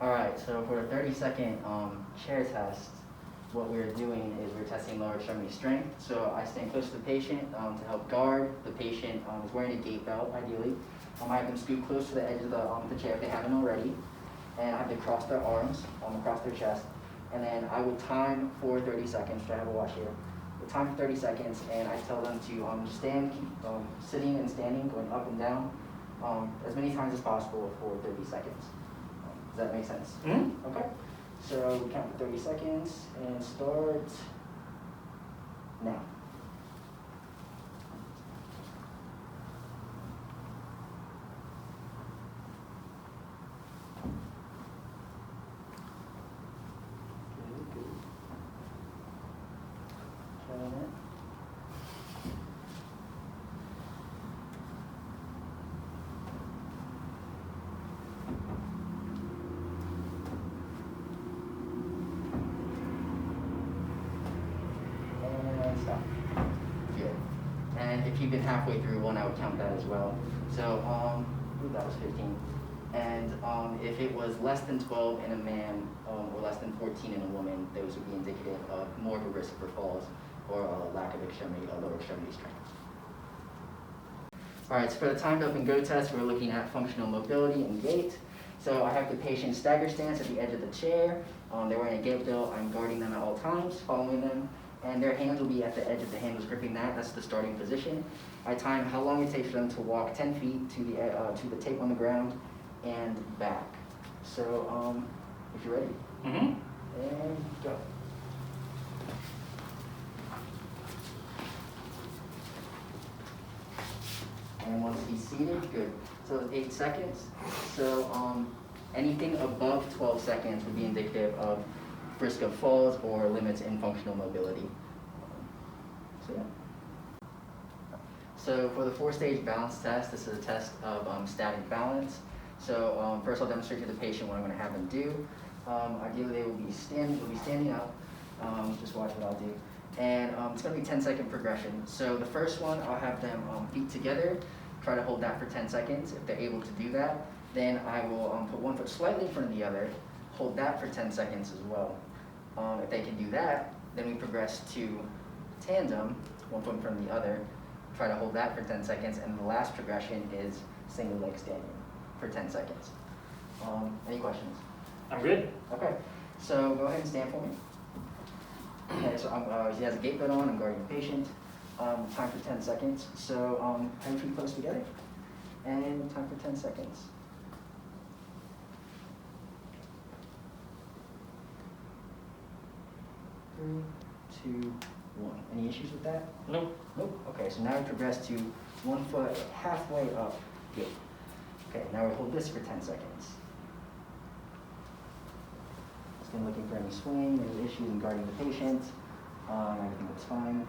Alright, so for the 30-second chair test, what we're doing is we're testing lower extremity strength. So I stand close to the patient to help guard. The patient is wearing a gait belt, ideally. I have them scoot close to the edge of the chair if they haven't already. And I have to cross their arms across their chest. And then I would time for 30 seconds, which I have a watch here. We'll time for 30 seconds, and I tell them to stand, sitting and standing, going up and down, as many times as possible for 30 seconds. Does that make sense? Mm-hmm. Okay. So we count for 30 seconds and start now. Good. Count it. Stop. Good. And if you've been halfway through one, I would count that as well. So, that was 15. And if it was less than 12 in a man or less than 14 in a woman, those would be indicative of more of a risk for falls or a lack of lower extremity strength. All right, so for the timed up and go test, we're looking at functional mobility and gait. So I have the patient stagger stance at the edge of the chair. They're wearing a gait belt. I'm guarding them at all times, following them. And their hands will be at the edge of the handles gripping that. That's the starting position. I time how long it takes for them to walk 10 feet to the tape on the ground and back. So if you're ready. Mm-hmm. And go. And once he's seated, good. So it's 8 seconds. So anything above 12 seconds would be indicative of risk of falls or limits in functional mobility. So yeah. So for the 4-stage balance test, this is a test of static balance. So first I'll demonstrate to the patient what I'm going to have them do. Ideally they will be standing up. Just watch what I'll do. And it's going to be 10-second progression. So the first one, I'll have them feet together, try to hold that for 10 seconds. If they're able to do that, then I will put one foot slightly in front of the other, hold that for 10 seconds as well. If they can do that, then we progress to tandem, one foot in front of the other, try to hold that for 10 seconds, and the last progression is single leg standing for 10 seconds. Any questions? I'm good. Okay, so go ahead and stand for me. Okay, so he has a gait belt on, I'm guarding the patient. Time for 10 seconds. So have your feet close together, and time for 10 seconds. 3, 2, 1. Any issues with that? Nope. Nope. Okay, so now we progress to 1 foot halfway up. Good. Okay, now we hold this for 10 seconds. Just been looking for any swing, any issues in guarding the patient. Everything looks fine.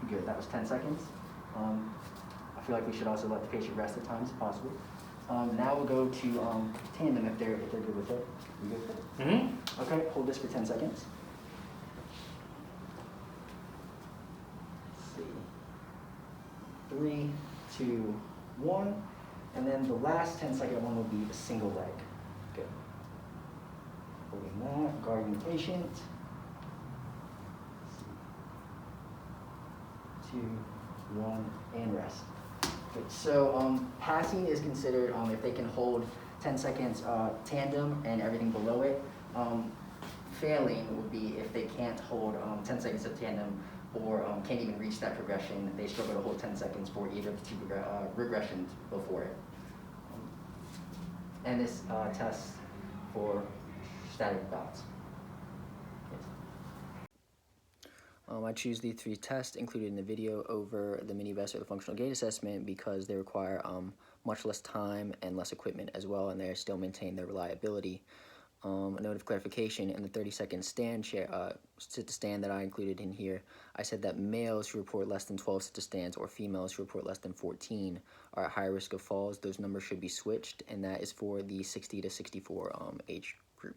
Good, that was 10 seconds. I feel like we should also let the patient rest at times if possible. Now we'll go to tandem if they're good with it. You good with it? Mm-hmm. Okay, hold this for 10 seconds. Let's see. 3, 2, 1. And then the last 10-second one will be a single leg. Good. Holding that, guarding the patient. 2, 1, and rest. Good. So passing is considered if they can hold 10 seconds tandem and everything below it. Failing would be if they can't hold 10 seconds of tandem or can't even reach that progression. They struggle to hold 10 seconds for either of the two regressions before it. And this tests for static balance. I choose the 3 tests included in the video over the mini best or the functional gait assessment because they require much less time and less equipment as well, and they still maintain their reliability. A note of clarification: in the 30-second stand sit to stand that I included in here, I said that males who report less than 12 sit to stands or females who report less than 14 are at higher risk of falls. Those numbers should be switched, and that is for the 60 to 64 age group.